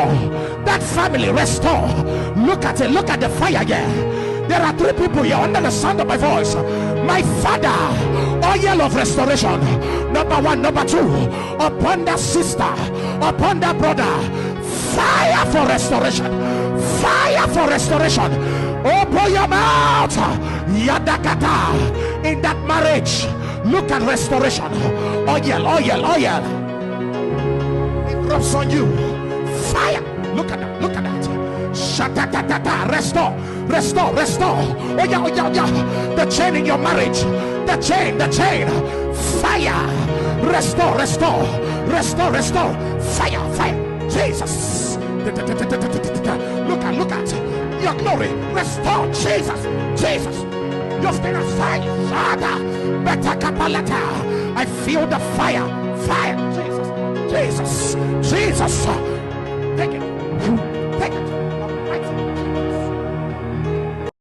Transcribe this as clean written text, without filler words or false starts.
restore. That family, restore. Look at it, look at the fire here. There are 3 people here under the sound of my voice. My Father, oil of restoration. Number 1, number 2, upon that sister, upon that brother, fire for restoration, fire for restoration. Open your mouth, Yadakata. In that marriage, look at restoration. Oil, oil, oil. It rubs on you. Fire. Look at that, look at that. Shatatatata. Restore, restore, restore. Oh yeah, oh yeah, oh yeah. The chain in your marriage, the chain, the chain. Fire. Restore, restore, restore, restore. Fire, fire. Jesus. Look at your glory. Restore, Jesus, Jesus. You've been aside, Father. Better kapalata. I feel the fire, fire. Jesus, Jesus, Jesus.